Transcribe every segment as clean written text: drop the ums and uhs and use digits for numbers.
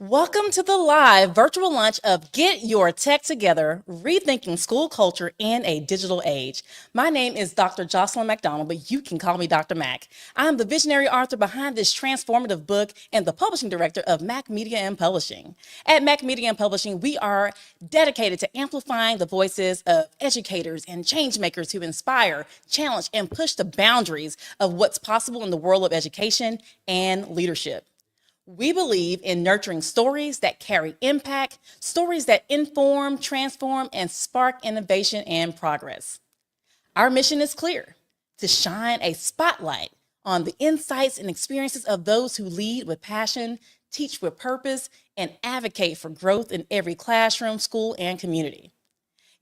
Welcome to the live virtual lunch of Get Your Tech Together, Rethinking School Culture in a Digital Age. My name is Dr. Jocelyn McDonald, but you can call me Dr. Mac. I'm the visionary author behind this transformative book and the publishing director of Mac Media and Publishing. At Mac Media and Publishing, we are dedicated to amplifying the voices of educators and changemakers who inspire, challenge, and push the boundaries of what's possible in the world of education and leadership. We believe in nurturing stories that carry impact, stories that inform, transform, and spark innovation and progress. Our mission is clear: to shine a spotlight on the insights and experiences of those who lead with passion, teach with purpose, and advocate for growth in every classroom, school, and community.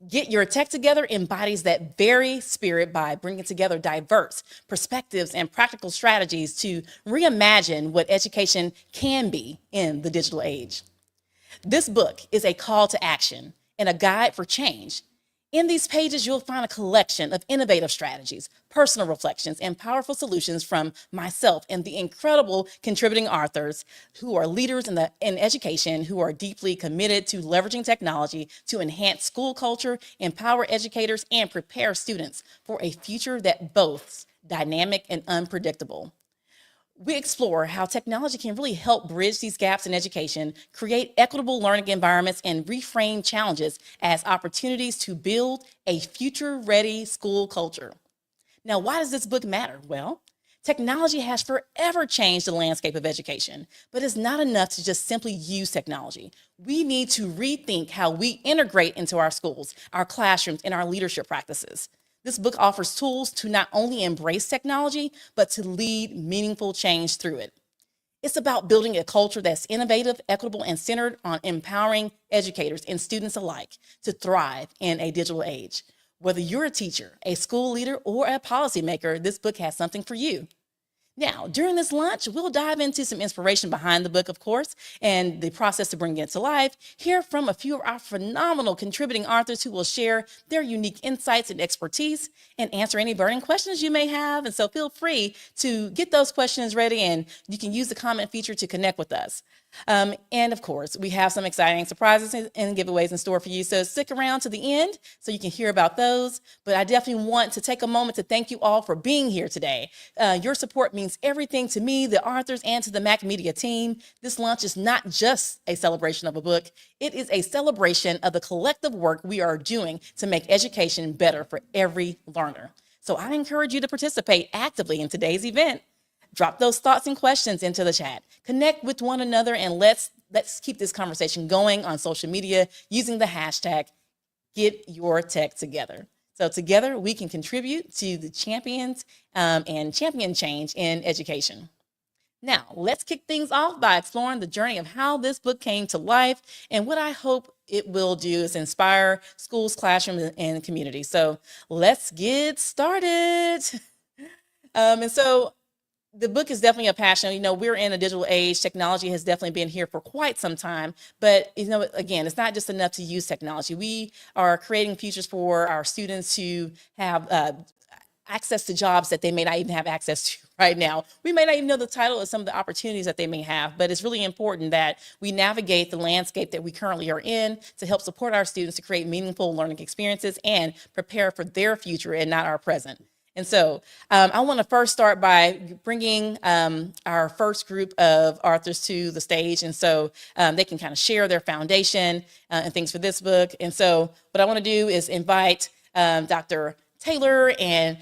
Get Your Tech Together embodies that very spirit by bringing together diverse perspectives and practical strategies to reimagine what education can be in the digital age. This book is a call to action and a guide for change. In these pages, you'll find a collection of innovative strategies, personal reflections, and powerful solutions from myself and the incredible contributing authors who are leaders in education, who are deeply committed to leveraging technology to enhance school culture, empower educators, and prepare students for a future that boasts dynamic and unpredictable. We explore how technology can really help bridge these gaps in education, create equitable learning environments, and reframe challenges as opportunities to build a future-ready school culture. Now, why does this book matter? Well, technology has forever changed the landscape of education, but it's not enough to just simply use technology. We need to rethink how we integrate into our schools, our classrooms, and our leadership practices. This book offers tools to not only embrace technology, but to lead meaningful change through it. It's about building a culture that's innovative, equitable, and centered on empowering educators and students alike to thrive in a digital age. Whether you're a teacher, a school leader, or a policymaker, this book has something for you. Now, during this lunch, we'll dive into some inspiration behind the book, of course, and the process to bring it to life, hear from a few of our phenomenal contributing authors who will share their unique insights and expertise and answer any burning questions you may have. And so feel free to get those questions ready, and you can use the comment feature to connect with us. And of course, we have some exciting surprises and giveaways in store for you. So stick around to the end so you can hear about those. But I definitely want to take a moment to thank you all for being here today. Your support means everything to me, the authors, and to the Mac Media team. This lunch is not just a celebration of a book. It is a celebration of the collective work we are doing to make education better for every learner. So I encourage you to participate actively in today's event. Drop those thoughts and questions into the chat. Connect with one another, and let's keep this conversation going on social media using the hashtag #GetYourTechTogether. So together we can contribute to the champions and champion change in education. Now, let's kick things off by exploring the journey of how this book came to life, and what I hope it will do is inspire schools, classrooms, and communities. So let's get started. And so the book is definitely a passion. You know, we're in a digital age. Technology has definitely been here for quite some time. But, you know, again, it's not just enough to use technology. We are creating futures for our students to have access to jobs that they may not even have access to right now. We may not even know the title of some of the opportunities that they may have, but it's really important that we navigate the landscape that we currently are in to help support our students to create meaningful learning experiences and prepare for their future and not our present. And so I want to first start by bringing our first group of authors to the stage. And so they can kind of share their foundation and things for this book. And so what I want to do is invite Dr. Taylor and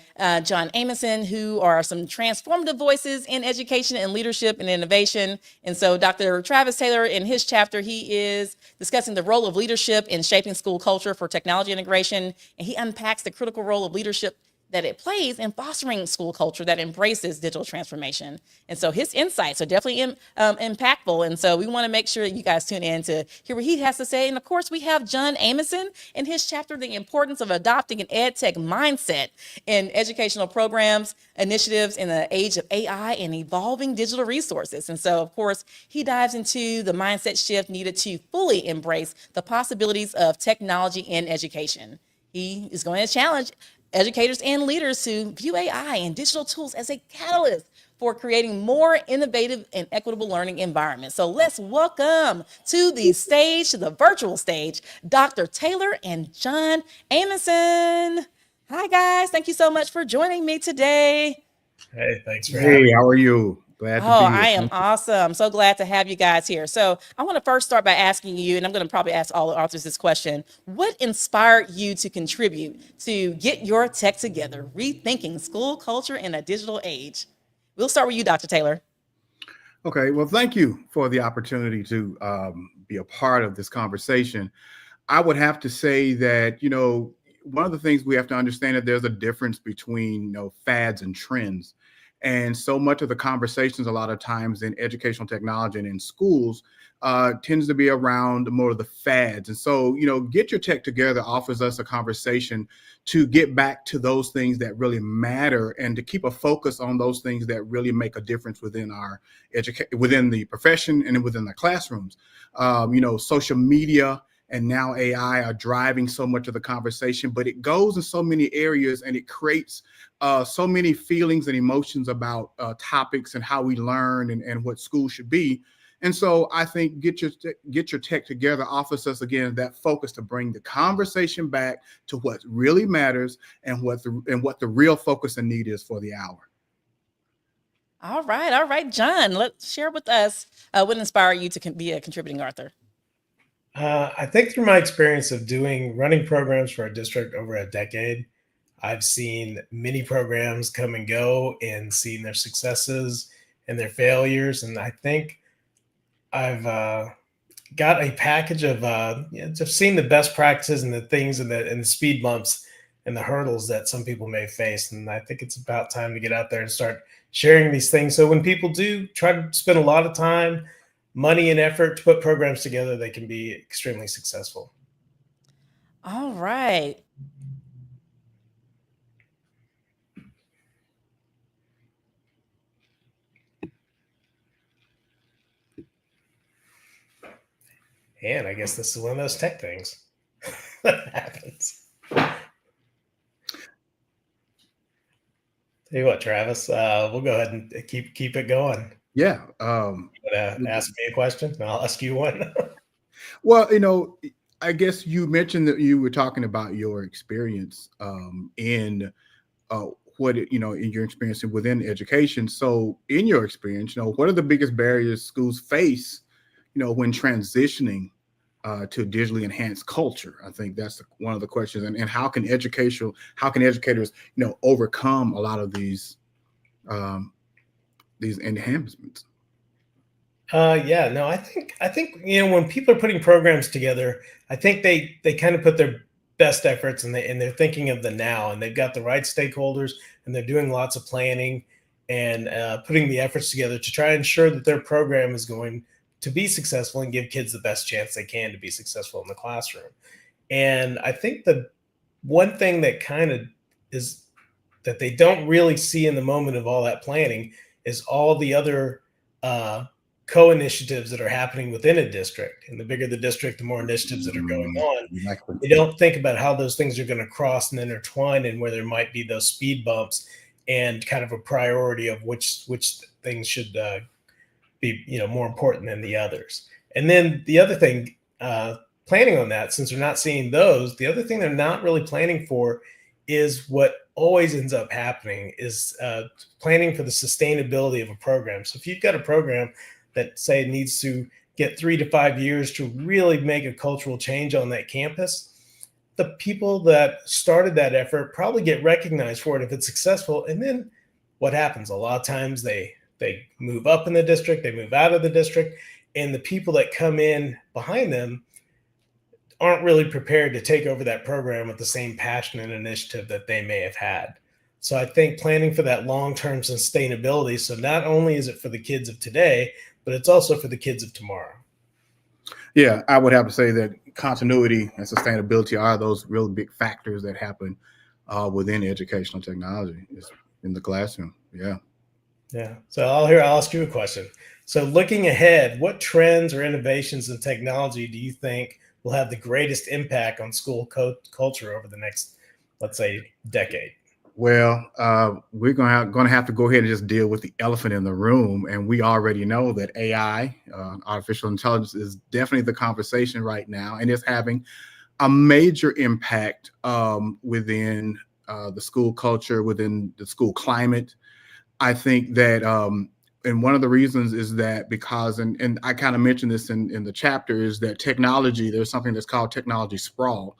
John Amison, who are some transformative voices in education and leadership and innovation. And so Dr. Travis Taylor, in his chapter, he is discussing the role of leadership in shaping school culture for technology integration. And he unpacks the critical role of leadership that it plays in fostering school culture that embraces digital transformation. And so his insights are definitely impactful. And so we want to make sure that you guys tune in to hear what he has to say. And of course, we have John Amison in his chapter, The Importance of Adopting an EdTech Mindset in Educational Programs, Initiatives in the Age of AI and Evolving Digital Resources. And so, of course, he dives into the mindset shift needed to fully embrace the possibilities of technology in education. He is going to challenge educators and leaders who view AI and digital tools as a catalyst for creating more innovative and equitable learning environments. So let's welcome to the virtual stage, Dr. Taylor and John Amundsen. Hi, guys. Thank you so much for joining me today. Hey, thanks for having Hey, me. how are you? Glad to Oh, be here. I am Thank you. awesome. So glad to have you guys here. So, I want to first start by asking you, and I'm going to probably ask all the authors this question. What inspired you to contribute to Get Your Tech Together, Rethinking School Culture in a Digital Age? We'll start with you, Dr. Taylor. Okay, well, thank you for the opportunity to be a part of this conversation. I would have to say that, one of the things we have to understand that there's a difference between, fads and trends. And so much of the conversations, a lot of times in educational technology and in schools, tends to be around more of the fads. And so, Get Your Tech Together offers us a conversation to get back to those things that really matter and to keep a focus on those things that really make a difference within our within the profession and within the classrooms. Social media and now AI are driving so much of the conversation, but it goes in so many areas and it creates so many feelings and emotions about topics and how we learn and what school should be. And so I think Get Your Tech Together offers us again that focus to bring the conversation back to what really matters and what the real focus and need is for the hour. All right, John. Let's share with us what inspired you to be a contributing author. I think through my experience of running programs for a district over a decade, I've seen many programs come and go and seen their successes and their failures. And I think I've got a package of just seeing the best practices and the things and the speed bumps and the hurdles that some people may face. And I think it's about time to get out there and start sharing these things. So when people do try to spend a lot of time, money, and effort to put programs together, they can be extremely successful. All right. And I guess this is one of those tech things that happens. Tell you what, Travis, we'll go ahead and keep it going. Yeah. Ask me a question, and I'll ask you one. Well, I guess you mentioned that you were talking about your experience in uh, in your experience within education. So, in your experience, what are the biggest barriers schools face, when transitioning to digitally enhanced culture? I think that's one of the questions. And how can educators, overcome a lot of these enhancements? Yeah, no, I think when people are putting programs together, I think they kind of put their best efforts and they're thinking of the now, and they've got the right stakeholders, and they're doing lots of planning and putting the efforts together to try and ensure that their program is going to be successful and give kids the best chance they can to be successful in the classroom. And I think the one thing that kind of is that they don't really see in the moment of all that planning is all the other uh, co-initiatives that are happening within a district. And the bigger the district, the more initiatives that are going on. Exactly. They don't think about how those things are going to cross and intertwine, and where there might be those speed bumps and kind of a priority of which things should be more important than the others. And then the other thing, planning on that, since they're not seeing those, the other thing they're not really planning for is what always ends up happening is planning for the sustainability of a program. So if you've got a program that say needs to get 3 to 5 years to really make a cultural change on that campus, the people that started that effort probably get recognized for it if it's successful. And then what happens? A lot of times they move up in the district, they move out of the district, and the people that come in behind them aren't really prepared to take over that program with the same passion and initiative that they may have had. So I think planning for that long-term sustainability. So not only is it for the kids of today, but it's also for the kids of tomorrow. Yeah, I would have to say that continuity and sustainability are those real big factors that happen within educational technology in the classroom. Yeah. Yeah. So I'll ask you a question. So looking ahead, what trends or innovations in technology do you think will have the greatest impact on school culture over the next let's say, decade? Well, we're going to have to go ahead and just deal with the elephant in the room. And we already know that AI, artificial intelligence, is definitely the conversation right now, and it's having a major impact within the school culture, within the school climate. I think that, and one of the reasons is that because, and I kind of mentioned this in the chapter, is that technology, there's something that's called technology sprawl.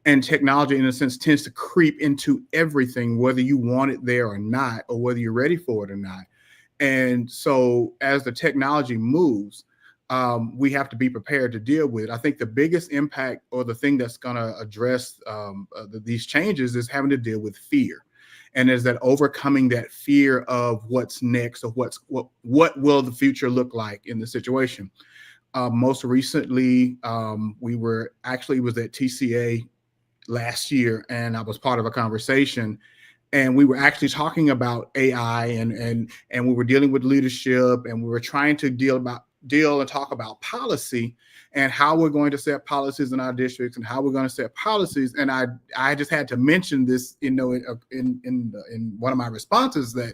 And technology, in a sense, tends to creep into everything, whether you want it there or not, or whether you're ready for it or not. And so as the technology moves, we have to be prepared to deal with it. I think the biggest impact, or the thing that's going to address these changes, is having to deal with fear. And is that overcoming that fear of what's next, or what will the future look like in the situation. Most recently, we were actually, it was at TCA last year, and I was part of a conversation, and we were actually talking about AI, and we were dealing with leadership, and we were trying to deal and talk about policy and how we're going to set policies in our districts and how we're going to set policies. And I just had to mention this, in one of my responses, that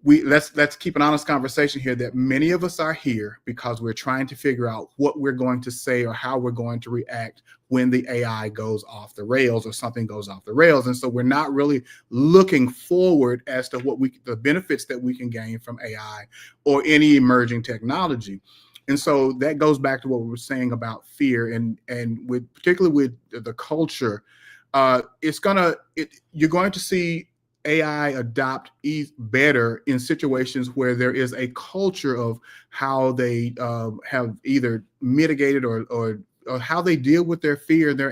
let's keep an honest conversation here, that many of us are here because we're trying to figure out what we're going to say or how we're going to react when the AI goes off the rails or something goes off the rails. And so we're not really looking forward as to the benefits that we can gain from AI or any emerging technology. And so that goes back to what we were saying about fear, and particularly with the culture, you're going to see AI adopt better in situations where there is a culture of how they have either mitigated or how they deal with their fear, their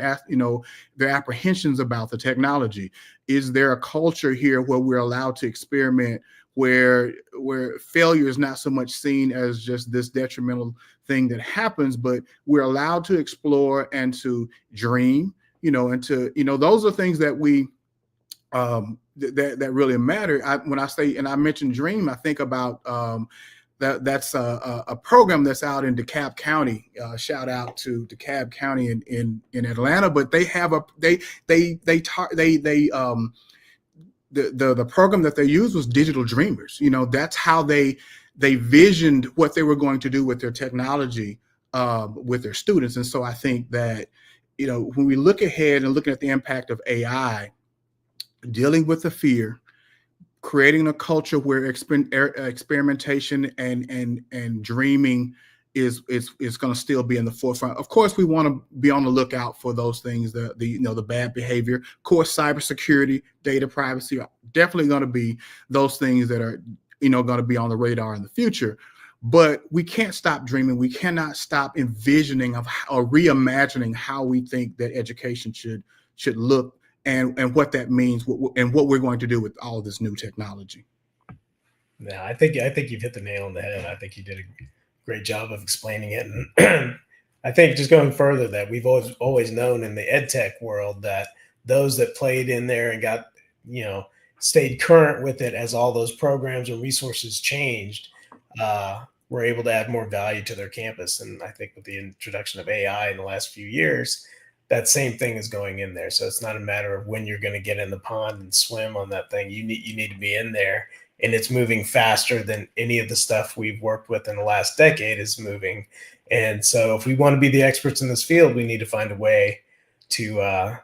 apprehensions about the technology. Is there a culture here where we're allowed to experiment, where failure is not so much seen as just this detrimental thing that happens, but we're allowed to explore and to dream, and to, those are things that we that really matter. When I say, and I mentioned dream, I think about that's a program that's out in DeKalb County. Shout out to DeKalb County in Atlanta. But they have the program that they used was Digital Dreamers. That's how they visioned what they were going to do with their technology with their students. And so I think that, when we look ahead and looking at the impact of AI, dealing with the fear, creating a culture where experimentation and dreaming is going to still be in the forefront. Of course, we want to be on the lookout for those things, the bad behavior. Of course, cybersecurity, data privacy are definitely going to be those things that are going to be on the radar in the future. But we can't stop dreaming. We cannot stop envisioning or reimagining how we think that education should look, and what that means, and what we're going to do with all of this new technology. Yeah, I think you've hit the nail on the head. I think you did a great job of explaining it. And I think, just going further, that we've always known in the ed tech world that those that played in there and got, stayed current with it as all those programs and resources changed, were able to add more value to their campus. And I think with the introduction of AI in the last few years, that same thing is going in there. So it's not a matter of when you're going to get in the pond and swim on that thing. You need to be in there, and it's moving faster than any of the stuff we've worked with in the last decade is moving. And so if we want to be the experts in this field, we need to find a way to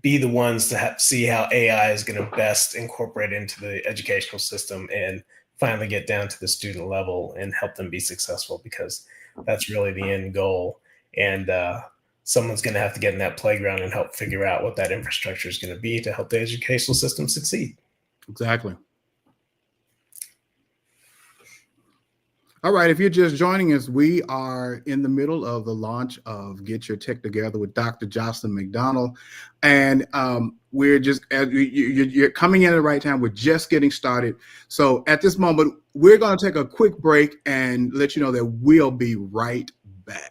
be the ones to see how AI is going to best incorporate into the educational system, and finally get down to the student level and help them be successful, because that's really the end goal. And someone's going to have to get in that playground and help figure out what that infrastructure is going to be to help the educational system succeed. Exactly. All right, if you're just joining us, we are in the middle of the launch of Get Your Tech Together with Dr. Jocelyn McDonald. And we're just, you're coming in at the right time. We're just getting started. So at this moment, we're going to take a quick break and let you know that we'll be right back.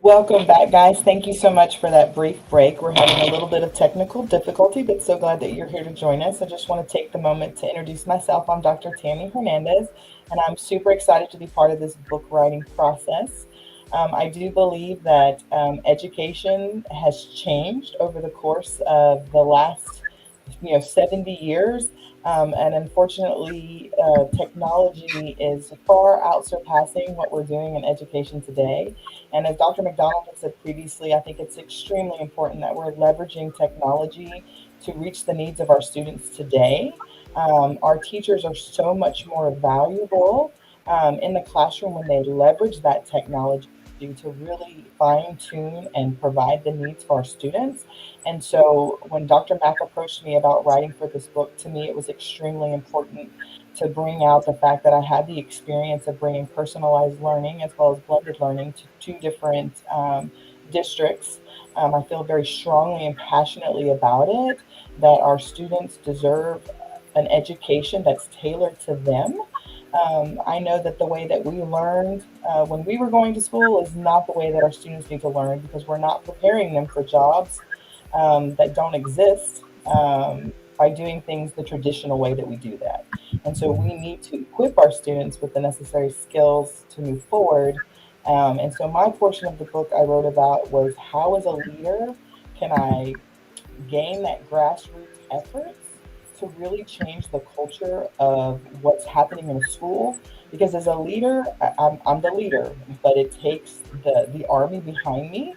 Welcome back, guys. Thank you so much for that brief break. We're having a little bit of technical difficulty, but so glad that you're here to join us. I just want to take the moment to introduce myself. I'm Dr. Tammy Hernandez, and I'm super excited to be part of this book writing process. I do believe that education has changed over the course of the last 70 years. And unfortunately, technology is far out surpassing what we're doing in education today. And as Dr. McDonald had said previously, I think it's extremely important that we're leveraging technology to reach the needs of our students today. Our teachers are so much more valuable in the classroom when they leverage that technology to really fine tune and provide the needs for our students. And so when Dr. Mack approached me about writing for this book, to me, it was extremely important to bring out the fact that I had the experience of bringing personalized learning as well as blended learning to two different districts. I feel very strongly and passionately about it that our students deserve an education that's tailored to them. I know that the way that we learned when we were going to school is not the way that our students need to learn because we're not preparing them for jobs that don't exist by doing things the traditional way that we do that. And so we need to equip our students with the necessary skills to move forward. And so my portion of the book I wrote about was how, as a leader, can I gain that grassroots efforts to really change the culture of what's happening in a school. Because as a leader, I'm the leader, but it takes the army behind me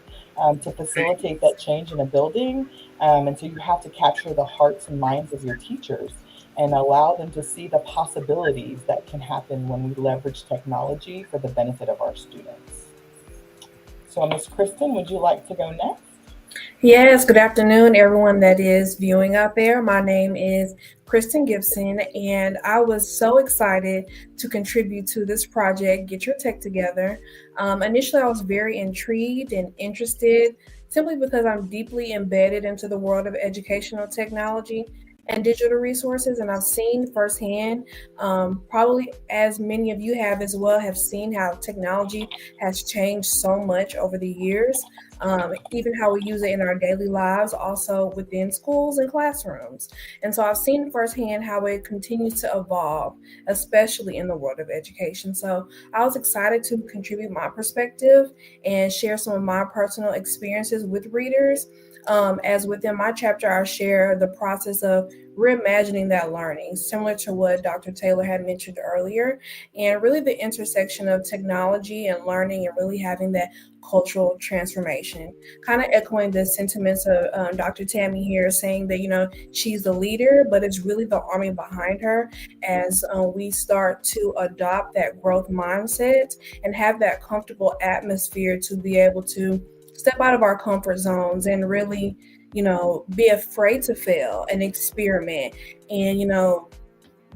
to facilitate that change in a building. And so you have to capture the hearts and minds of your teachers and allow them to see the possibilities that can happen when we leverage technology for the benefit of our students. So, Miss Kristen, would you like to go next? Yes, good afternoon, everyone that is viewing out there. My name is Kristen Gibson, and I was so excited to contribute to this project, Get Your Tech Together. Initially, I was very intrigued and interested simply because I'm deeply embedded into the world of educational technology and digital resources, and I've seen firsthand, probably as many of you have as well, have seen how technology has changed so much over the years, even how we use it in our daily lives, also within schools and classrooms. And so I've seen firsthand how it continues to evolve, especially in the world of education. So I was excited to contribute my perspective and share some of my personal experiences with readers. As within my chapter, I share the process of reimagining that learning, similar to what Dr. Taylor had mentioned earlier, and really the intersection of technology and learning and really having that cultural transformation. Kind of echoing the sentiments of Dr. Tammy here, saying that, she's the leader, but it's really the army behind her as we start to adopt that growth mindset and have that comfortable atmosphere to be able to step out of our comfort zones and really, be afraid to fail and experiment and,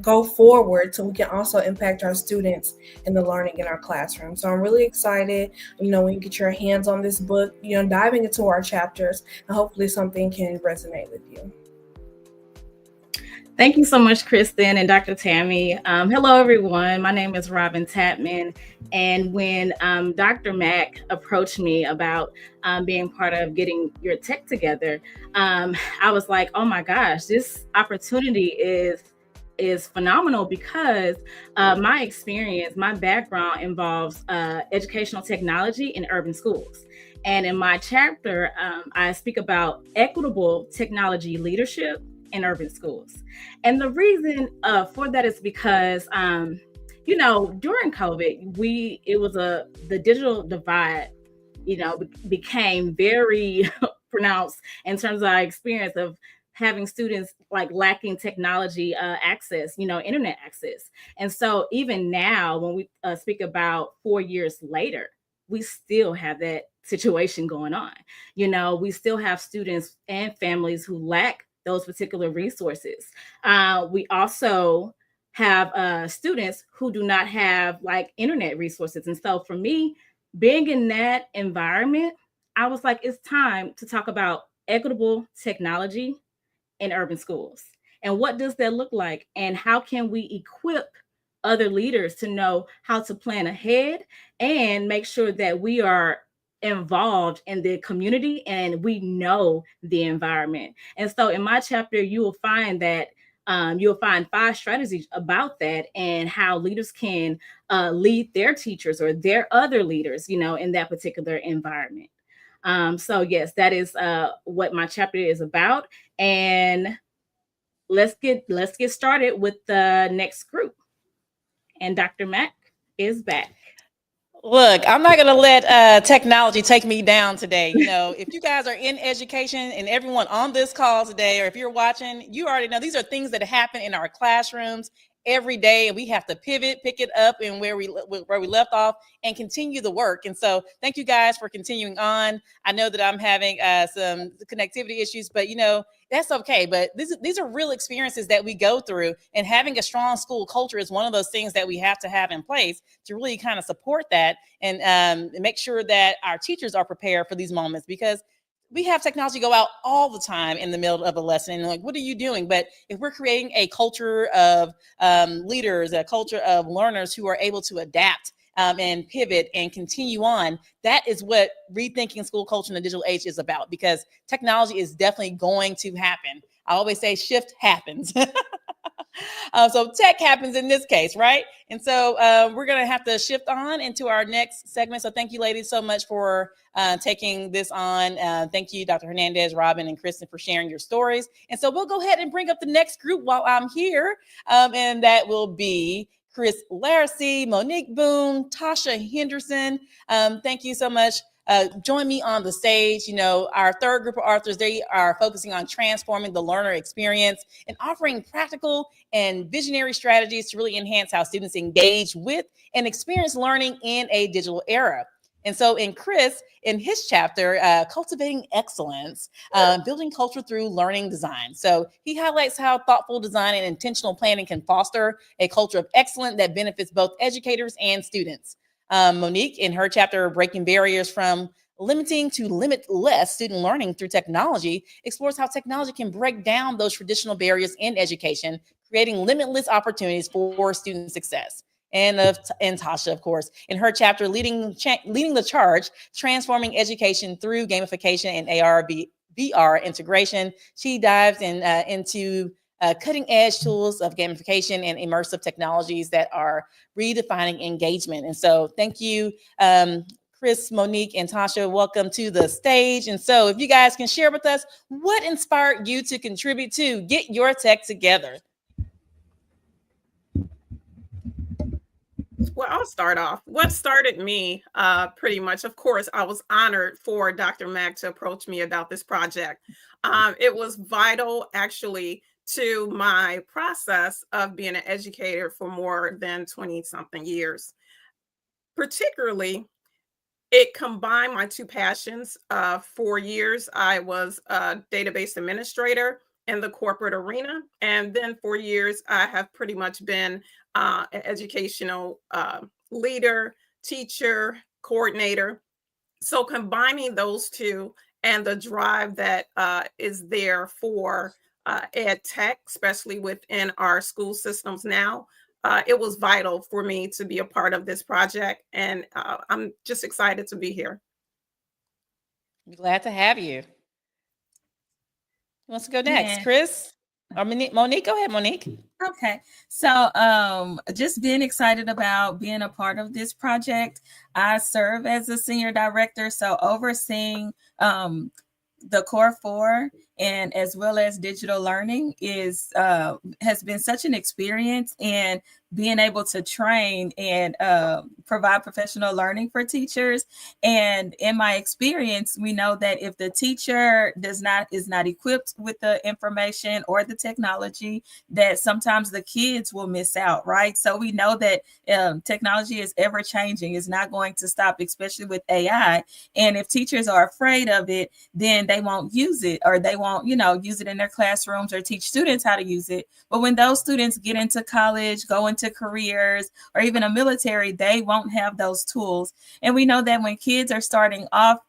go forward so we can also impact our students and the learning in our classroom. So I'm really excited, when you get your hands on this book, diving into our chapters, and hopefully something can resonate with you. Thank you so much, Kristen and Dr. Tammy. Hello, everyone. My name is Robin Tapman. And when Dr. Mack approached me about being part of Getting Your Tech Together, I was like, oh my gosh, this opportunity is phenomenal because my experience, my background involves educational technology in urban schools. And in my chapter, I speak about equitable technology leadership in urban schools. And the reason for that is because, during COVID, the digital divide, became very pronounced in terms of our experience of having students like lacking technology access, internet access. And so even now, when we speak about 4 years later, we still have that situation going on. We still have students and families who lack those particular resources. We also have students who do not have like internet resources. And so for me, being in that environment, I was like, it's time to talk about equitable technology in urban schools. And what does that look like? And how can we equip other leaders to know how to plan ahead and make sure that we are involved in the community and we know the environment. And so in my chapter, you will find that you'll find 5 strategies about that and how leaders can lead their teachers or their other leaders, in that particular environment. So yes, that is what my chapter is about. And let's get started with the next group. And Dr. Mack is back. Look, I'm not going to let technology take me down today. If you guys are in education and everyone on this call today, or if you're watching, you already know these are things that happen in our classrooms every day, and we have to pivot, pick it up and where we left off and continue the work. And so thank you guys for continuing on. I know that I'm having some connectivity issues, but that's okay. But these are real experiences that we go through, and having a strong school culture is one of those things that we have to have in place to really kind of support that and make sure that our teachers are prepared for these moments, because we have technology go out all the time in the middle of a lesson. And like, what are you doing? But if we're creating a culture of leaders, a culture of learners who are able to adapt and pivot and continue on, that is what rethinking school culture in the digital age is about, because technology is definitely going to happen. I always say shift happens. So tech happens in this case, right? And so we're going to have to shift on into our next segment. So thank you, ladies, so much for taking this on. Thank you, Dr. Hernandez, Robin, and Kristen, for sharing your stories. And so we'll go ahead and bring up the next group while I'm here, and that will be Chris Laracy, Monique Boone, Tasha Henderson. Thank you so much. Join me on the stage. Our third group of authors, they are focusing on transforming the learner experience and offering practical and visionary strategies to really enhance how students engage with and experience learning in a digital era. And so in Chris, in his chapter, Cultivating Excellence, Building Culture Through Learning Design. So he highlights how thoughtful design and intentional planning can foster a culture of excellence that benefits both educators and students. Monique, in her chapter, Breaking Barriers from Limiting to Limitless Student Learning Through Technology, explores how technology can break down those traditional barriers in education, creating limitless opportunities for student success. And Tasha, of course, in her chapter, Leading the Charge, Transforming Education Through Gamification and AR/VR Integration, she dives into cutting edge tools of gamification and immersive technologies that are redefining engagement. And so thank you, Chris, Monique, and Tasha. Welcome to the stage. And so if you guys can share with us what inspired you to contribute to Get Your Tech Together. Well, I'll start off. What started me pretty much, of course, I was honored for Dr. Mack to approach me about this project. It was vital, actually, to my process of being an educator for more than 20-something years. Particularly, it combined my two passions. 4 years, I was a database administrator in the corporate arena. And then 4 years, I have pretty much been an educational leader, teacher, coordinator. So combining those two and the drive that is there for ed tech, especially within our school systems now, it was vital for me to be a part of this project. And I'm just excited to be here. I'm glad to have you. Who wants to go next? Yeah. Chris or Monique? Go ahead, Monique. Okay. So just being excited about being a part of this project. I serve as a senior director, so overseeing the core 4 and as well as digital learning is has been such an experience, and being able to train and provide professional learning for teachers. And in my experience, we know that if the teacher is not equipped with the information or the technology, that sometimes the kids will miss out, right? So we know that technology is ever changing. It's not going to stop, especially with AI. And if teachers are afraid of it, then they won't use it, or they won't, use it in their classrooms or teach students how to use it. But when those students get into college, go into careers, or even a military, they won't have those tools. And we know that when kids are starting off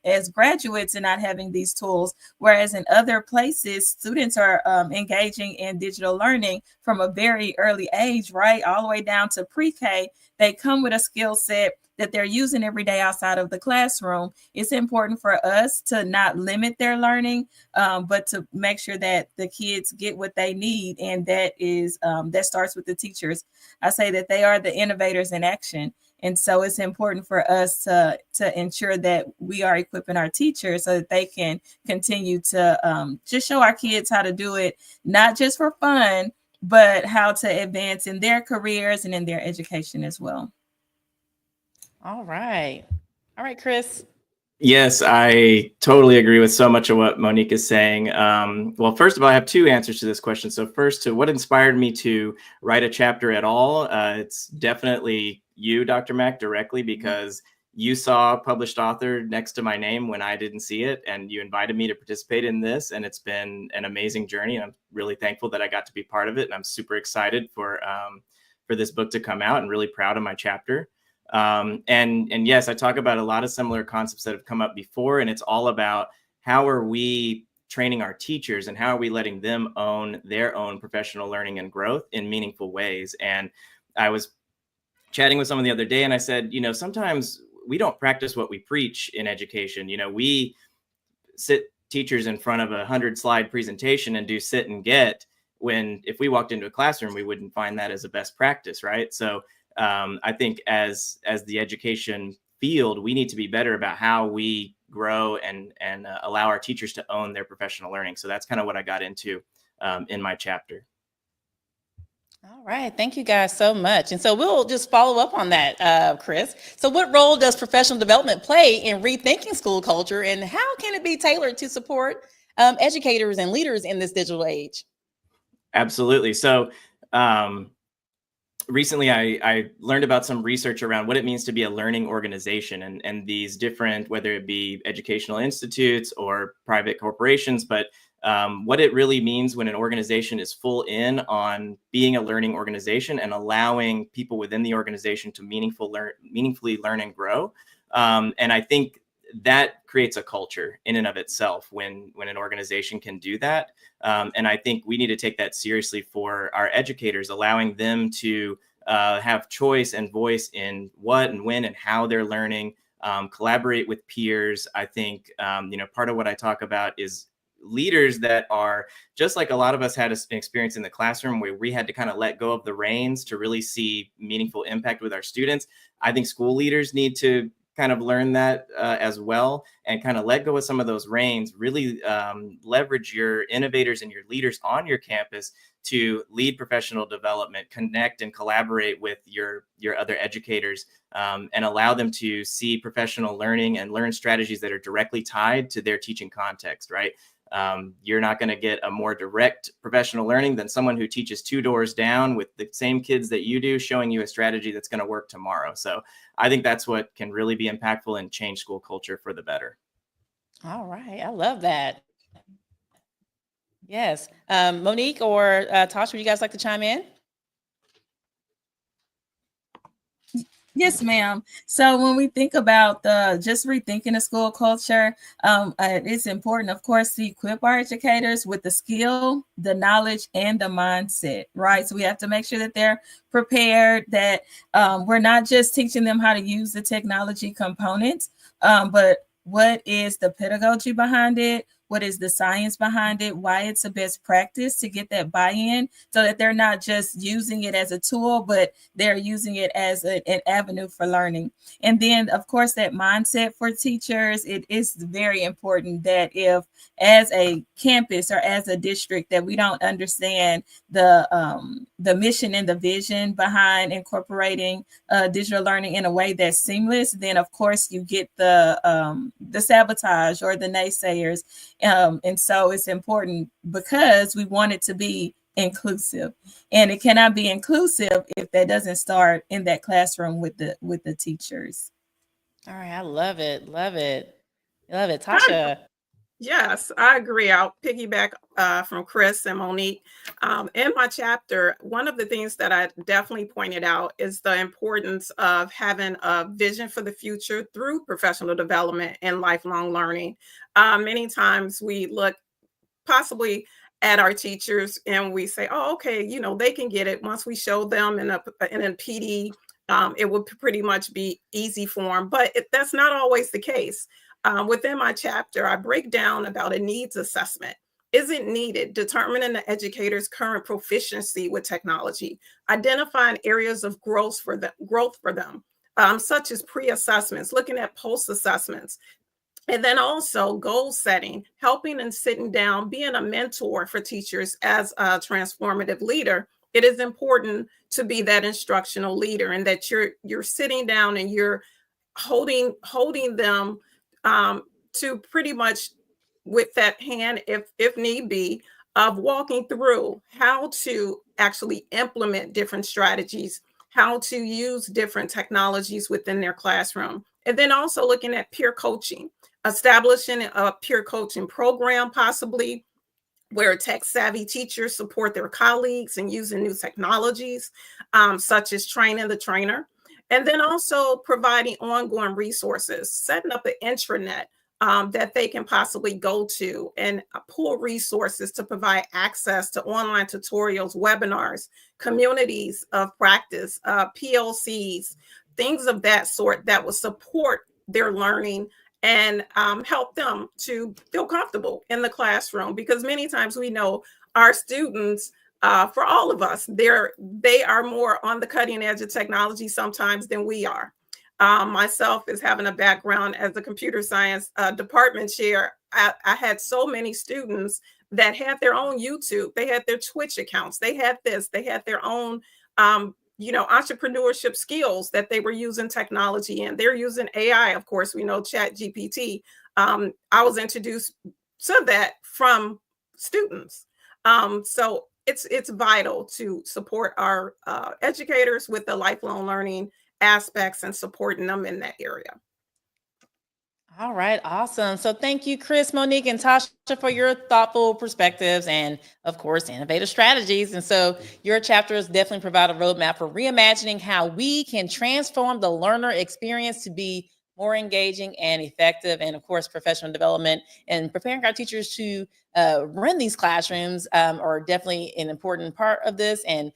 as graduates and not having these tools, whereas in other places, students are engaging in digital learning from a very early age, right? All the way down to pre-K, they come with a skill set that they're using every day outside of the classroom, it's important for us to not limit their learning, but to make sure that the kids get what they need. And that is that starts with the teachers. I say that they are the innovators in action. And so it's important for us to ensure that we are equipping our teachers so that they can continue to just show our kids how to do it, not just for fun, but how to advance in their careers and in their education as well. All right. All right, Chris. Yes, I totally agree with so much of what Monique is saying. Well, first of all, I have two answers to this question. So first, to what inspired me to write a chapter at all, it's definitely you, Dr. Mack, directly, because you saw published author next to my name when I didn't see it, and you invited me to participate in this, and it's been an amazing journey. And I'm really thankful that I got to be part of it, and I'm super excited for this book to come out, and really proud of my chapter. And yes, I talk about a lot of similar concepts that have come up before, and it's all about how are we training our teachers and how are we letting them own their own professional learning and growth in meaningful ways. And I was chatting with someone the other day, and I said, sometimes we don't practice what we preach in education. We sit teachers in front of a 100-slide presentation and do sit and get, when if we walked into a classroom, we wouldn't find that as a best practice, right? So I think as the education field, we need to be better about how we grow and allow our teachers to own their professional learning. So that's kind of what I got into in my chapter. All right. Thank you guys so much. And so we'll just follow up on that, Chris. So what role does professional development play in rethinking school culture, and how can it be tailored to support educators and leaders in this digital age? Absolutely. So recently, I learned about some research around what it means to be a learning organization, and these different, whether it be educational institutes or private corporations, but what it really means when an organization is full in on being a learning organization and allowing people within the organization to meaningfully learn and grow. And I think that creates a culture in and of itself when an organization can do that. And I think we need to take that seriously for our educators, allowing them to have choice and voice in what and when and how they're learning, collaborate with peers. I think, part of what I talk about is leaders that are just like a lot of us had an experience in the classroom where we had to kind of let go of the reins to really see meaningful impact with our students. I think school leaders need to kind of learn that as well, and kind of let go of some of those reins, really leverage your innovators and your leaders on your campus to lead professional development, connect and collaborate with your other educators, and allow them to see professional learning and learn strategies that are directly tied to their teaching context, right? You're not going to get a more direct professional learning than someone who teaches 2 doors down with the same kids that you do, showing you a strategy that's going to work tomorrow. So I think that's what can really be impactful and change school culture for the better. All right. I love that. Yes. Monique or Tasha, would you guys like to chime in? Yes, ma'am. So when we think about just rethinking the school culture, it's important, of course, to equip our educators with the skill, the knowledge, and the mindset, right? So we have to make sure that they're prepared, that we're not just teaching them how to use the technology components, but what is the pedagogy behind it? What is the science behind it? Why it's a best practice to get that buy-in, so that they're not just using it as a tool, but they're using it as an avenue for learning. And then, of course, that mindset for teachers, it is very important that if as a campus or as a district that we don't understand the mission and the vision behind incorporating digital learning in a way that's seamless, then of course you get the sabotage or the naysayers. And so it's important because we want it to be inclusive, and it cannot be inclusive if that doesn't start in that classroom with the teachers. All right. I love it. Love it. Love it. Tasha. Yes, I agree. I'll piggyback from Chris and Monique. In my chapter, one of the things that I definitely pointed out is the importance of having a vision for the future through professional development and lifelong learning. Many times we look possibly at our teachers and we say, oh, okay, they can get it once we show them in a PD it would pretty much be easy for them. But that's not always the case. Within my chapter, I break down about a needs assessment. Is it needed? Determining the educator's current proficiency with technology, identifying areas of growth for them, such as pre-assessments, looking at post-assessments, and then also goal setting, helping and sitting down, being a mentor for teachers as a transformative leader. It is important to be that instructional leader, and that you're sitting down and you're holding them to pretty much with that hand, if need be, of walking through how to actually implement different strategies, how to use different technologies within their classroom. And then also looking at peer coaching, establishing a peer coaching program, possibly where tech-savvy teachers support their colleagues in using new technologies, such as training the trainer. And then also providing ongoing resources, setting up an intranet that they can possibly go to and pull resources to provide access to online tutorials, webinars, communities of practice, PLCs, things of that sort that will support their learning and help them to feel comfortable in the classroom. Because many times we know our students, for all of us, they are more on the cutting edge of technology sometimes than we are. Myself, as having a background as a computer science department chair, I had so many students that had their own YouTube, they had their Twitch accounts, they had their own entrepreneurship skills that they were using technology in. They're using AI, of course, we know GYTT. I was introduced to that from students. So it's vital to support our educators with the lifelong learning aspects and supporting them in that area. All right, awesome. So thank you, Chris, Monique, and Tasha, for your thoughtful perspectives and, of course, innovative strategies. And so your chapters definitely provide a roadmap for reimagining how we can transform the learner experience to be more engaging and effective, and of course, professional development and preparing our teachers to run these classrooms are definitely an important part of this, and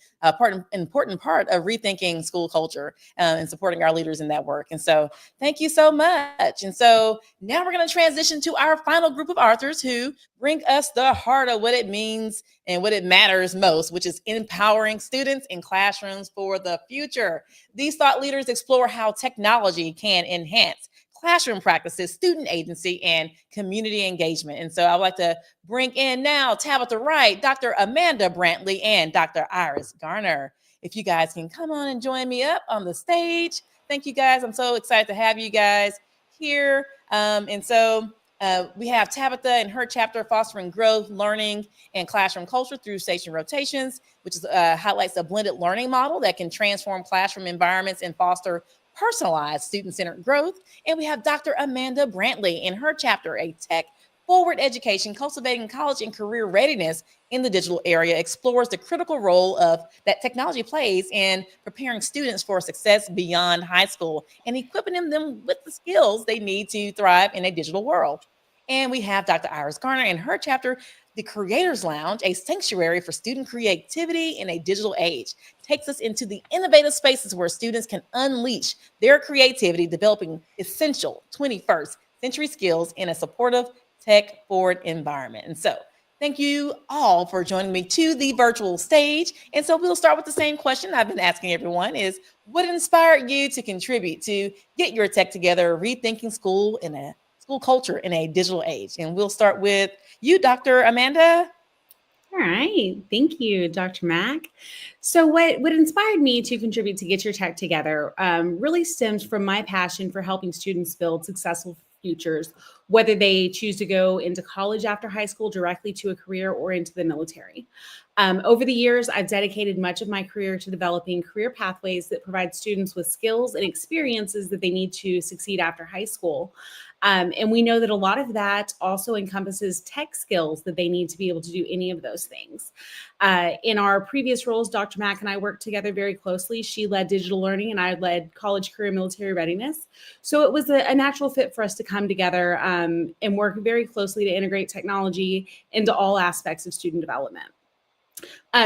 important part of rethinking school culture and supporting our leaders in that work. And so thank you so much. And so now we're going to transition to our final group of authors who bring us the heart of what it means and what it matters most, which is empowering students in classrooms for the future. These thought leaders explore how technology can enhance classroom practices, student agency, and community engagement. And so I would like to bring in now Tabitha Wright, Dr. Amanda Brantley, and Dr. Iris Garner. If you guys can come on and join me up on the stage. Thank you guys. I'm so excited to have you guys here. We have Tabitha and her chapter, Fostering Growth, Learning, and Classroom Culture through Station Rotations, which is highlights a blended learning model that can transform classroom environments and foster personalized student-centered growth. And we have Dr. Amanda Brantley in her chapter, A Tech-Forward Education, Cultivating College and Career Readiness in the Digital Area, explores the critical role of that technology plays in preparing students for success beyond high school and equipping them with the skills they need to thrive in a digital world. And we have Dr. Iris Garner in her chapter, The Creators Lounge, a sanctuary for student creativity in a digital age, takes us into the innovative spaces where students can unleash their creativity, developing essential 21st century skills in a supportive, tech-forward environment. And so thank you all for joining me to the virtual stage. And so we'll start with the same question I've been asking everyone is, what inspired you to contribute to Get Your Tech Together, Rethinking School Culture in a Digital Age? And we'll start with you, Dr. Amanda. All right. Thank you, Dr. Mack. So what inspired me to contribute to Get Your Tech Together really stems from my passion for helping students build successful futures, whether they choose to go into college after high school, directly to a career, or into the military. Over the years, I've dedicated much of my career to developing career pathways that provide students with skills and experiences that they need to succeed after high school. And we know that a lot of that also encompasses tech skills that they need to be able to do any of those things. In our previous roles, Dr. Mack and I worked together very closely. She led digital learning and I led college, career, military readiness. So it was a natural fit for us to come together and work very closely to integrate technology into all aspects of student development.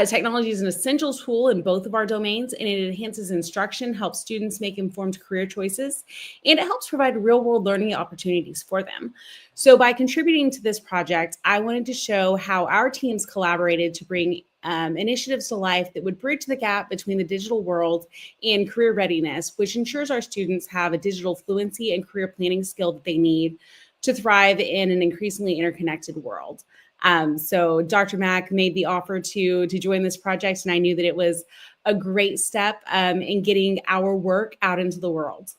Technology is an essential tool in both of our domains, and it enhances instruction, helps students make informed career choices, and it helps provide real-world learning opportunities for them. So by contributing to this project, I wanted to show how our teams collaborated to bring initiatives to life that would bridge the gap between the digital world and career readiness, which ensures our students have a digital fluency and career planning skill that they need to thrive in an increasingly interconnected world. So Dr. Mack made the offer to join this project, and I knew that it was a great step in getting our work out into the world.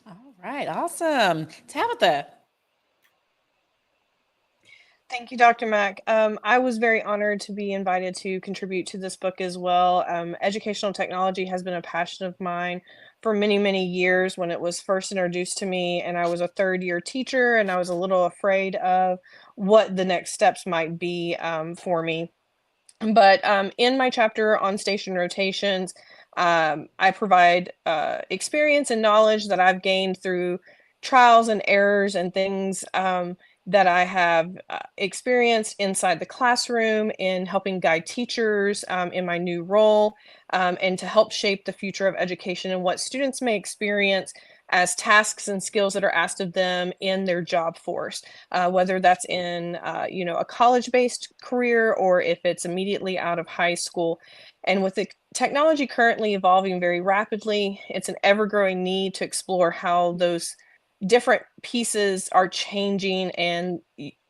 All right, awesome. Tabitha. Thank you, Dr. Mack. I was very honored to be invited to contribute to this book as well. Educational technology has been a passion of mine for many, many years when it was first introduced to me, and I was a third-year teacher, and I was a little afraid of what the next steps might be for me. But in my chapter on station rotations, I provide experience and knowledge that I've gained through trials and errors and things that I have experienced inside the classroom in helping guide teachers in my new role and to help shape the future of education and what students may experience as tasks and skills that are asked of them in their job force, whether that's in a college-based career or if it's immediately out of high school. And with the technology currently evolving very rapidly, it's an ever-growing need to explore how those different pieces are changing and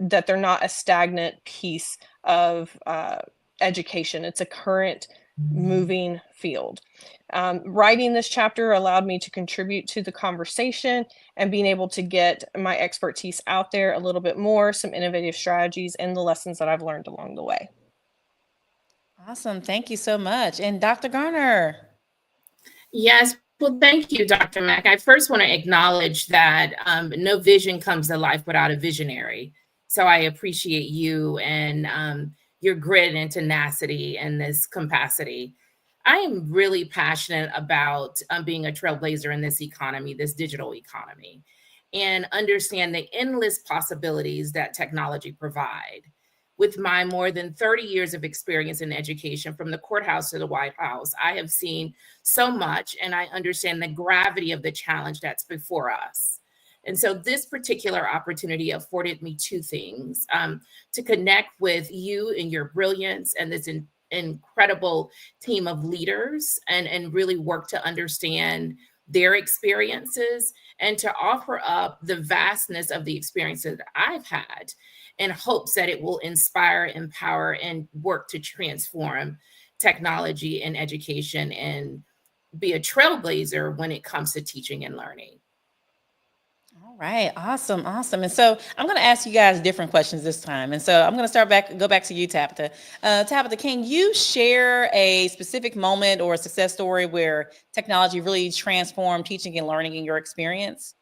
that they're not a stagnant piece of education. It's a current moving field. Writing this chapter allowed me to contribute to the conversation and being able to get my expertise out there a little bit more, some innovative strategies, and the lessons that I've learned along the way. Awesome. Thank you so much. And Dr. Garner. Yes. Well, thank you, Dr. Mack. I first want to acknowledge that no vision comes to life without a visionary. So I appreciate you and your grit and tenacity and this capacity. I am really passionate about being a trailblazer in this economy, this digital economy, and understand the endless possibilities that technology provide. With my more than 30 years of experience in education, from the courthouse to the White House, I have seen so much, and I understand the gravity of the challenge that's before us. And so this particular opportunity afforded me two things: to connect with you and your brilliance and this incredible team of leaders and really work to understand their experiences and to offer up the vastness of the experiences that I've had in hopes that it will inspire, empower, and work to transform technology and education and be a trailblazer when it comes to teaching and learning. All right, awesome, awesome. And so I'm going to ask you guys different questions this time. And so I'm going to go back to you, Tabitha. Tabitha, can you share a specific moment or a success story where technology really transformed teaching and learning in your experience?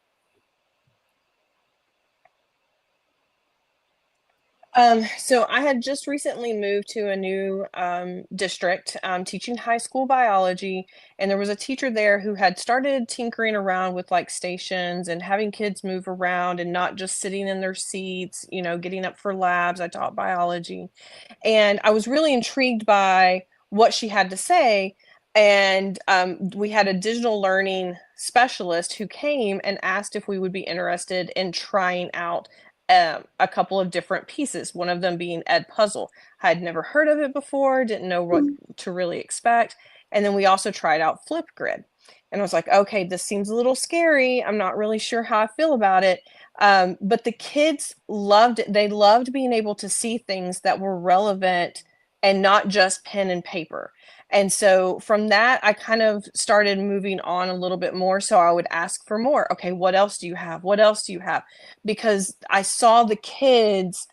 So I had just recently moved to a new district teaching high school biology, and there was a teacher there who had started tinkering around with like stations and having kids move around and not just sitting in their seats, getting up for labs. I taught biology, and I was really intrigued by what she had to say. And we had a digital learning specialist who came and asked if we would be interested in trying out a couple of different pieces, one of them being Ed Puzzle. I had never heard of it before, didn't know what to really expect. And then we also tried out Flipgrid. And I was like, okay, this seems a little scary. I'm not really sure how I feel about it. But the kids loved it. They loved being able to see things that were relevant and not just pen and paper. And so from that, I kind of started moving on a little bit more. So I would ask for more. Okay, what else do you have? What else do you have? Because I saw the kids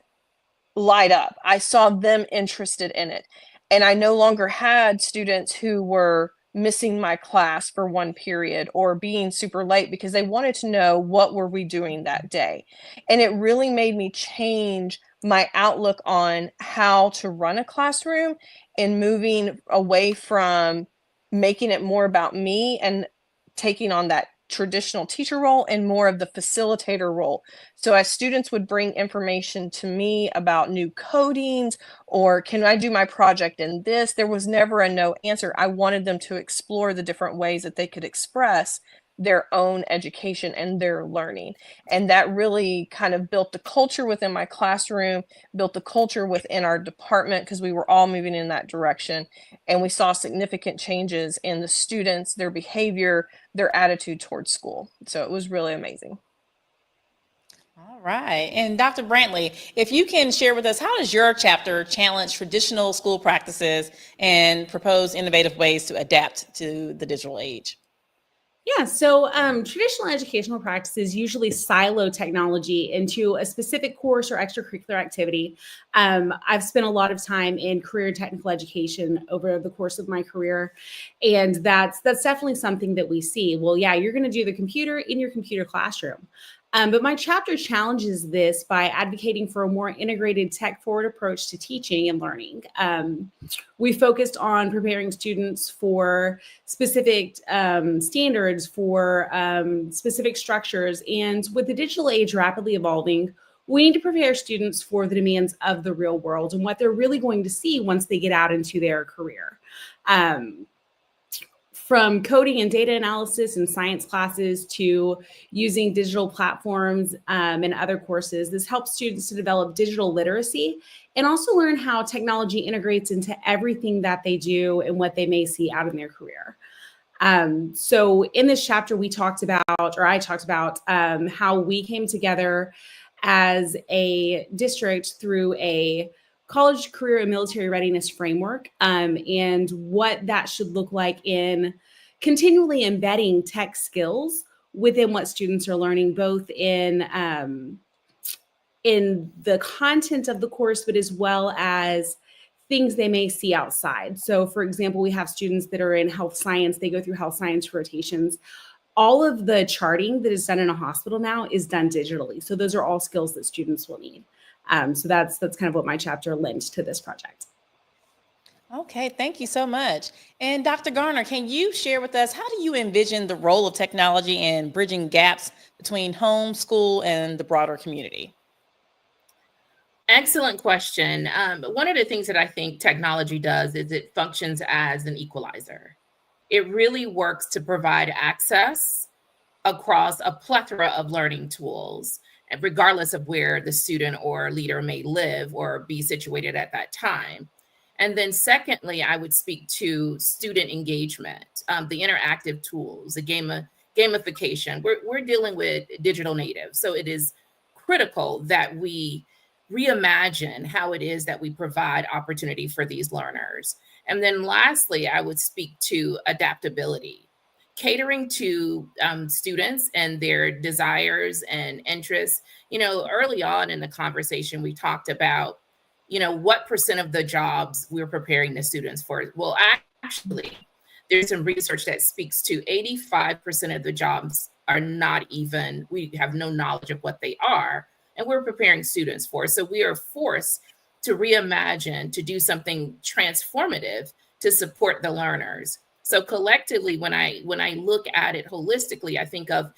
light up. I saw them interested in it. And I no longer had students who were missing my class for one period or being super late because they wanted to know what were we doing that day. And it really made me change my outlook on how to run a classroom and moving away from making it more about me and taking on that traditional teacher role and more of the facilitator role. So as students would bring information to me about new codings or can I do my project in this, there was never a no answer. I wanted them to explore the different ways that they could express their own education and their learning. And that really kind of built the culture within my classroom, built the culture within our department because we were all moving in that direction. And we saw significant changes in the students, their behavior, their attitude towards school. So it was really amazing. All right. And Dr. Brantley, if you can share with us, how does your chapter challenge traditional school practices and propose innovative ways to adapt to the digital age? Yeah, so traditional educational practices usually silo technology into a specific course or extracurricular activity. I've spent a lot of time in career and technical education over the course of my career, and that's definitely something that we see. Well, yeah, you're going to do the computer in your computer classroom. But my chapter challenges this by advocating for a more integrated tech-forward approach to teaching and learning. We focused on preparing students for specific standards, for specific structures. And with the digital age rapidly evolving, we need to prepare students for the demands of the real world and what they're really going to see once they get out into their career. From coding and data analysis and science classes to using digital platforms and other courses, this helps students to develop digital literacy and also learn how technology integrates into everything that they do and what they may see out in their career. So in this chapter, I talked about how we came together as a district through a college, career, and military readiness framework, and what that should look like in continually embedding tech skills within what students are learning, both in the content of the course, but as well as things they may see outside. So for example, we have students that are in health science, they go through health science rotations. All of the charting that is done in a hospital now is done digitally. So those are all skills that students will need. So that's kind of what my chapter lent to this project. Okay, thank you so much. And Dr. Garner, can you share with us, how do you envision the role of technology in bridging gaps between home, school, and the broader community? Excellent question. One of the things that I think technology does is it functions as an equalizer. It really works to provide access across a plethora of learning tools, and regardless of where the student or leader may live or be situated at that time. And then secondly, I would speak to student engagement, the interactive tools, the gamification. We're dealing with digital natives, so it is critical that we reimagine how it is that we provide opportunity for these learners. And then lastly, I would speak to adaptability, catering to students and their desires and interests. Early on in the conversation, we talked about, what percent of the jobs we're preparing the students for. Well, actually, there's some research that speaks to 85% of the jobs are not even, we have no knowledge of what they are, and we're preparing students for. So we are forced to reimagine, to do something transformative to support the learners. So collectively, when I look at it holistically, I think of,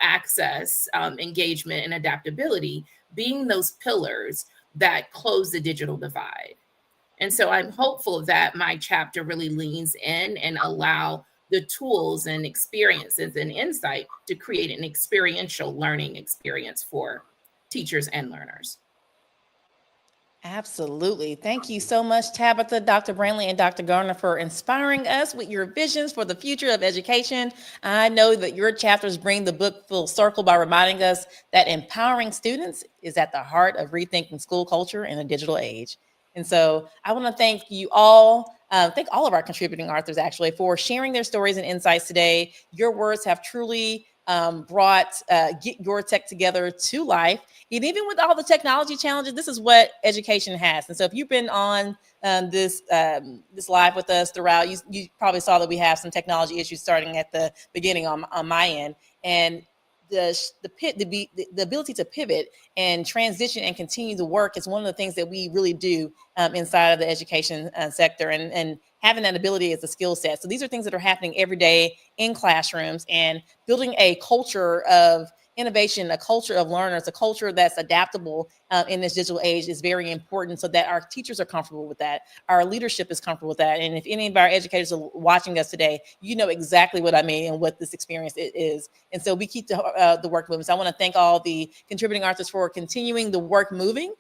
access, engagement, and adaptability being those pillars that close the digital divide. And so I'm hopeful that my chapter really leans in and allow the tools and experiences and insight to create an experiential learning experience for teachers and learners. Absolutely. Thank you so much, Tabitha, Dr. Brantley, and Dr. Garner, for inspiring us with your visions for the future of education. I know that your chapters bring the book full circle by reminding us that empowering students is at the heart of rethinking school culture in a digital age. And so I want to thank you all, thank all of our contributing authors, actually, for sharing their stories and insights today. Your words have truly brought Get Your Tech Together to life. And even with all the technology challenges, this is what education has. And so if you've been on this live with us throughout, you probably saw that we have some technology issues starting at the beginning on my end. And the ability to pivot and transition and continue to work is one of the things that we really do inside of the education sector, and having that ability is a skill set. So these are things that are happening every day in classrooms, and building a culture of innovation, a culture of learners, a culture that's adaptable in this digital age is very important, so that our teachers are comfortable with that, our leadership is comfortable with that. And if any of our educators are watching us today, you know exactly what I mean and what this experience is. And so we keep the work moving. So I want to thank all the contributing authors for continuing the work moving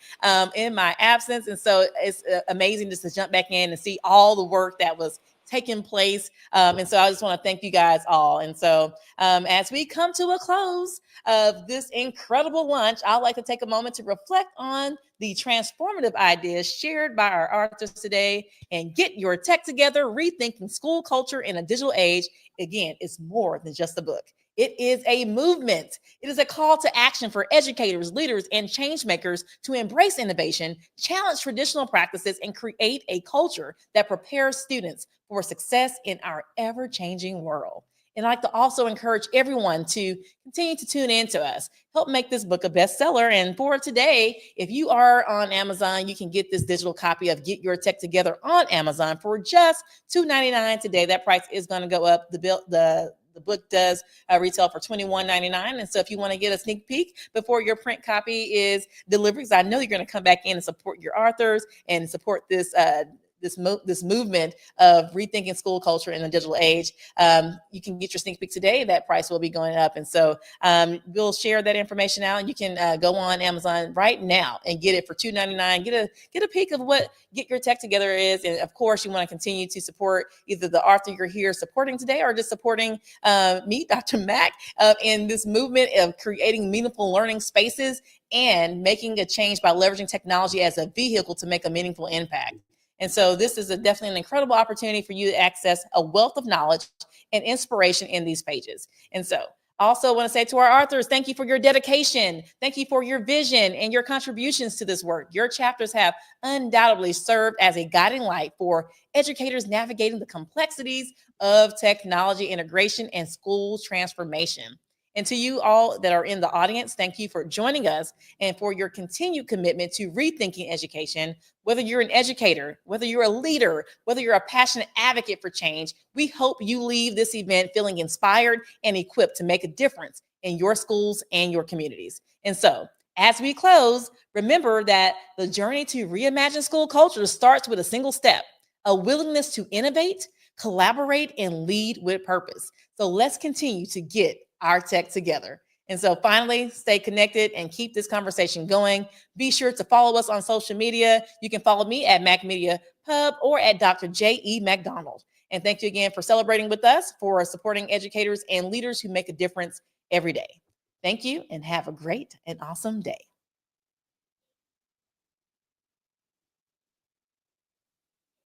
in my absence. And so it's amazing just to jump back in and see all the work that was taking place. And so I just want to thank you guys all. And so as we come to a close of this incredible lunch, I'd like to take a moment to reflect on the transformative ideas shared by our authors today. And get your tech together, rethinking school culture in a digital age. Again, it's more than just a book. It is a movement. It is a call to action for educators, leaders, and change makers to embrace innovation, challenge traditional practices, and create a culture that prepares students for success in our ever-changing world. And I'd like to also encourage everyone to continue to tune in to us, help make this book a bestseller. And for today, if you are on Amazon, you can get this digital copy of Get Your Tech Together on Amazon for just $2.99 today. That price is going to go up. The book does retail for $21.99. And so if you want to get a sneak peek before your print copy is delivered, because I know you're going to come back in and support your authors and support this this movement of rethinking school culture in the digital age, you can get your sneak peek today. That price will be going up. And so we'll share that information out, and you can go on Amazon right now and get it for $2.99. Get a peek of what Get Your Tech Together is. And of course, you want to continue to support either the author you're here supporting today, or just supporting me, Dr. Mack, in this movement of creating meaningful learning spaces and making a change by leveraging technology as a vehicle to make a meaningful impact. And so this is definitely an incredible opportunity for you to access a wealth of knowledge and inspiration in these pages. And so I also want to say to our authors, thank you for your dedication. Thank you for your vision and your contributions to this work. Your chapters have undoubtedly served as a guiding light for educators navigating the complexities of technology integration and school transformation. And to you all that are in the audience, thank you for joining us and for your continued commitment to rethinking education. Whether you're an educator, whether you're a leader, whether you're a passionate advocate for change, we hope you leave this event feeling inspired and equipped to make a difference in your schools and your communities. And so, as we close, remember that the journey to reimagine school culture starts with a single step: a willingness to innovate, collaborate, and lead with purpose. So let's continue to get our tech together. And so finally, stay connected and keep this conversation going. Be sure to follow us on social media. You can follow me at Mac Media Hub or at Dr. J.E. McDonald. And thank you again for celebrating with us, for supporting educators and leaders who make a difference every day. Thank you, and have a great and awesome day.